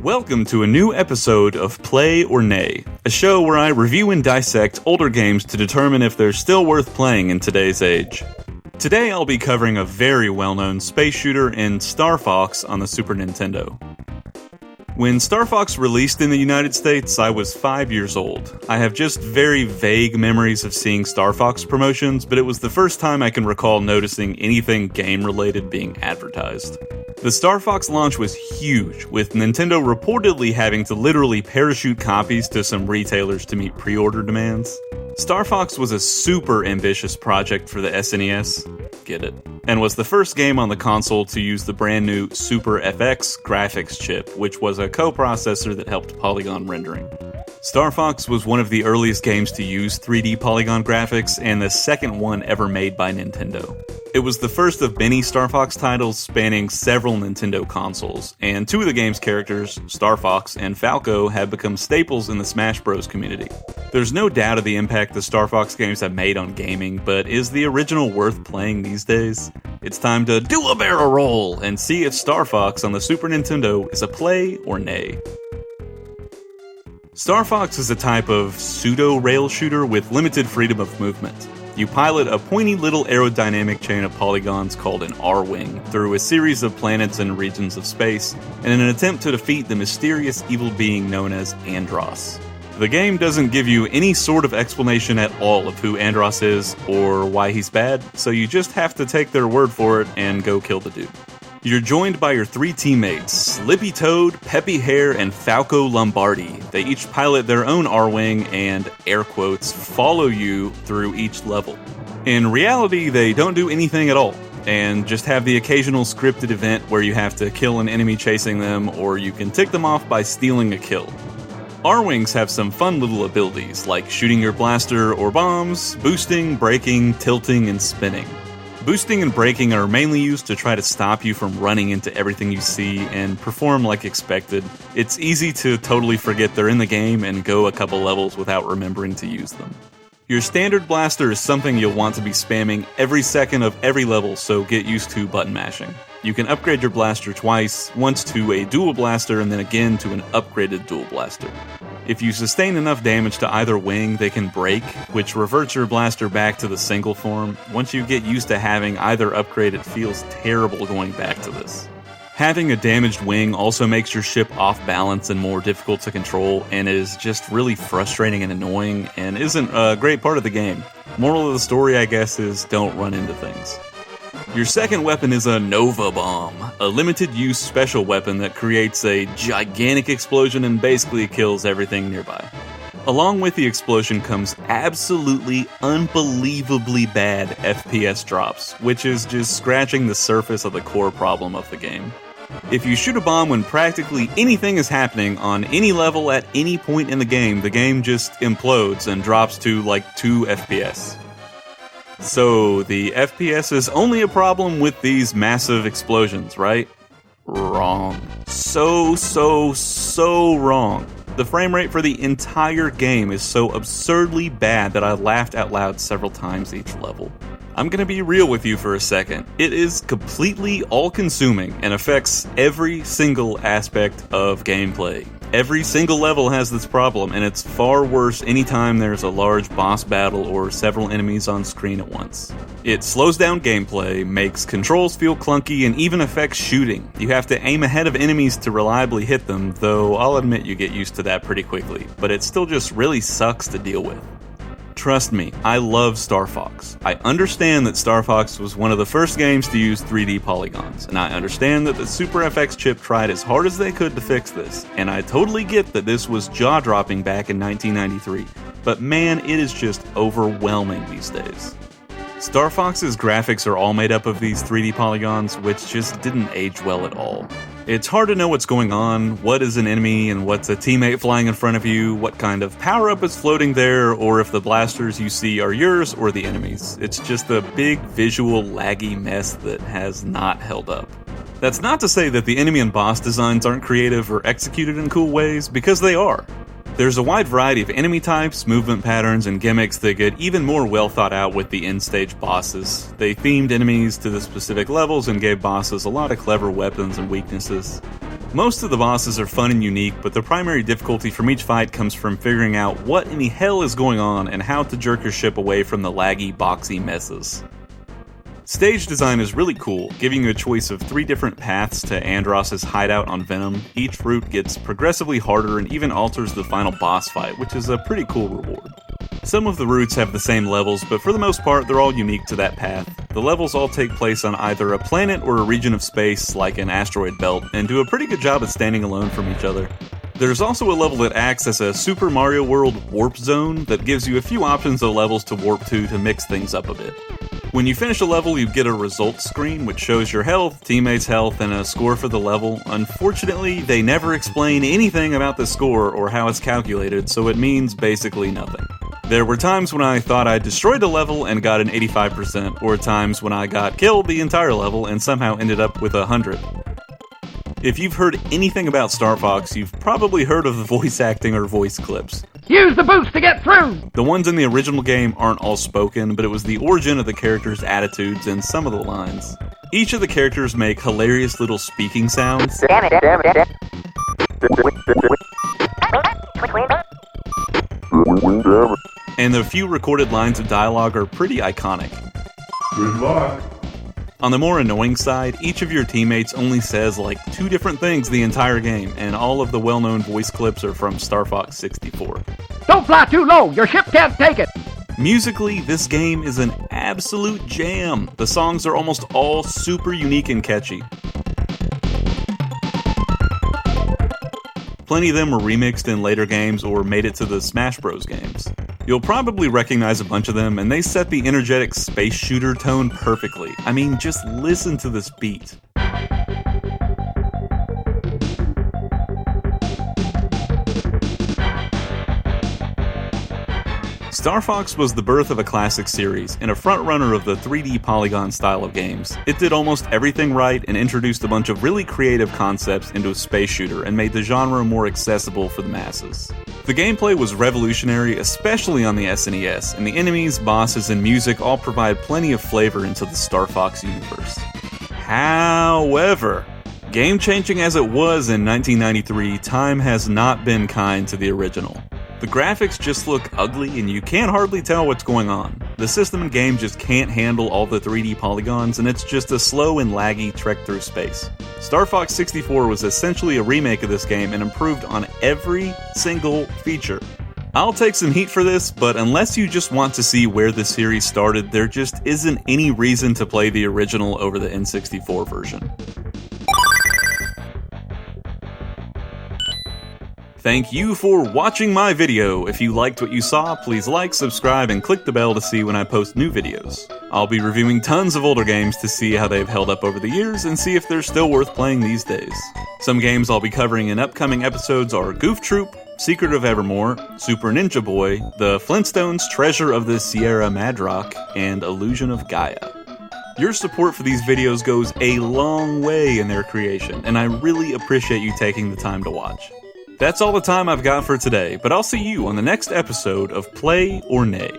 Welcome to a new episode of Play or Nay, a show where I review and dissect older games to determine if they're still worth playing in today's age. Today I'll be covering a very well-known space shooter in Star Fox on the Super Nintendo. When Star Fox released in the United States, I was 5 years old. I have just very vague memories of seeing Star Fox promotions, but it was the first time I can recall noticing anything game-related being advertised. The Star Fox launch was huge, with Nintendo reportedly having to literally parachute copies to some retailers to meet pre-order demands. Star Fox was a super ambitious project for the SNES, get it, and was the first game on the console to use the brand new Super FX graphics chip, which was a coprocessor that helped polygon rendering. Star Fox was one of the earliest games to use 3D polygon graphics, and the second one ever made by Nintendo. It was the first of many Star Fox titles spanning several Nintendo consoles, and two of the game's characters, Star Fox and Falco, have become staples in the Smash Bros. Community. There's no doubt of the impact the Star Fox games have made on gaming, but is the original worth playing these days? It's time to do a barrel roll and see if Star Fox on the Super Nintendo is a play or nay. Star Fox is a type of pseudo-rail shooter with limited freedom of movement. You pilot a pointy little aerodynamic chain of polygons called an R-Wing through a series of planets and regions of space in an attempt to defeat the mysterious evil being known as Andross. The game doesn't give you any sort of explanation at all of who Andross is or why he's bad, so you just have to take their word for it and go kill the dude. You're joined by your three teammates, Slippy Toad, Peppy Hare, and Falco Lombardi. They each pilot their own R-Wing and, air quotes, follow you through each level. In reality, they don't do anything at all, and just have the occasional scripted event where you have to kill an enemy chasing them, or you can tick them off by stealing a kill. R-Wings have some fun little abilities, like shooting your blaster or bombs, boosting, braking, tilting, and spinning. Boosting and braking are mainly used to try to stop you from running into everything you see and perform like expected. It's easy to totally forget they're in the game and go a couple levels without remembering to use them. Your standard blaster is something you'll want to be spamming every second of every level, so get used to button mashing. You can upgrade your blaster twice, once to a dual blaster and then again to an upgraded dual blaster. If you sustain enough damage to either wing, they can break, which reverts your blaster back to the single form. Once you get used to having either upgrade, it feels terrible going back to this. Having a damaged wing also makes your ship off balance and more difficult to control, and is just really frustrating and annoying, and isn't a great part of the game. Moral of the story, I guess, is don't run into things. Your second weapon is a Nova Bomb, a limited-use special weapon that creates a gigantic explosion and basically kills everything nearby. Along with the explosion comes absolutely unbelievably bad FPS drops, which is just scratching the surface of the core problem of the game. If you shoot a bomb when practically anything is happening on any level at any point in the game just implodes and drops to like 2 FPS. So, the FPS is only a problem with these massive explosions, right? Wrong. So wrong. The frame rate for the entire game is so absurdly bad that I laughed out loud several times each level. I'm gonna be real with you for a second. It is completely all-consuming and affects every single aspect of gameplay. Every single level has this problem, and it's far worse anytime there's a large boss battle or several enemies on screen at once. It slows down gameplay, makes controls feel clunky, and even affects shooting. You have to aim ahead of enemies to reliably hit them, though I'll admit you get used to that pretty quickly, but it still just really sucks to deal with. Trust me, I love Star Fox. I understand that Star Fox was one of the first games to use 3D polygons, and I understand that the Super FX chip tried as hard as they could to fix this, and I totally get that this was jaw-dropping back in 1993, but man, it is just overwhelming these days. Star Fox's graphics are all made up of these 3D polygons, which just didn't age well at all. It's hard to know what's going on, what is an enemy and what's a teammate flying in front of you, what kind of power-up is floating there, or if the blasters you see are yours or the enemies. It's just a big visual laggy mess that has not held up. That's not to say that the enemy and boss designs aren't creative or executed in cool ways, because they are. There's a wide variety of enemy types, movement patterns, and gimmicks that get even more well thought out with the end-stage bosses. They themed enemies to the specific levels and gave bosses a lot of clever weapons and weaknesses. Most of the bosses are fun and unique, but the primary difficulty from each fight comes from figuring out what in the hell is going on and how to jerk your ship away from the laggy, boxy messes. Stage design is really cool, giving you a choice of 3 different paths to Andross's hideout on Venom. Each route gets progressively harder and even alters the final boss fight, which is a pretty cool reward. Some of the routes have the same levels, but for the most part, they're all unique to that path. The levels all take place on either a planet or a region of space, like an asteroid belt, and do a pretty good job at standing alone from each other. There's also a level that acts as a Super Mario World warp zone that gives you a few options of levels to warp to mix things up a bit. When you finish a level, you get a results screen which shows your health, teammates' health, and a score for the level. Unfortunately, they never explain anything about the score or how it's calculated, so it means basically nothing. There were times when I thought I destroyed a level and got an 85%, or times when I got killed the entire level and somehow ended up with 100. If you've heard anything about Star Fox, you've probably heard of the voice acting or voice clips. Use the boost to get through! The ones in the original game aren't all spoken, but it was the origin of the characters' attitudes and some of the lines. Each of the characters make hilarious little speaking sounds. And the few recorded lines of dialogue are pretty iconic. Good luck. On the more annoying side, each of your teammates only says like 2 different things the entire game, and all of the well-known voice clips are from Star Fox 64. Don't fly too low, your ship can't take it! Musically, this game is an absolute jam. The songs are almost all super unique and catchy. Plenty of them were remixed in later games or made it to the Smash Bros. Games. You'll probably recognize a bunch of them, and they set the energetic space shooter tone perfectly. I mean, just listen to this beat. Star Fox was the birth of a classic series, and a frontrunner of the 3D polygon style of games. It did almost everything right and introduced a bunch of really creative concepts into a space shooter and made the genre more accessible for the masses. The gameplay was revolutionary, especially on the SNES, and the enemies, bosses, and music all provide plenty of flavor into the Star Fox universe. However, game-changing as it was in 1993, time has not been kind to the original. The graphics just look ugly and you can't hardly tell what's going on. The system and game just can't handle all the 3D polygons, and it's just a slow and laggy trek through space. Star Fox 64 was essentially a remake of this game and improved on every single feature. I'll take some heat for this, but unless you just want to see where the series started, there just isn't any reason to play the original over the N64 version. Thank you for watching my video. If you liked what you saw, please like, subscribe, and click the bell to see when I post new videos. I'll be reviewing tons of older games to see how they've held up over the years and see if they're still worth playing these days. Some games I'll be covering in upcoming episodes are Goof Troop, Secret of Evermore, Super Ninja Boy, The Flintstones Treasure of the Sierra Madrock, and Illusion of Gaia. Your support for these videos goes a long way in their creation, and I really appreciate you taking the time to watch. That's all the time I've got for today, but I'll see you on the next episode of Play or Nay.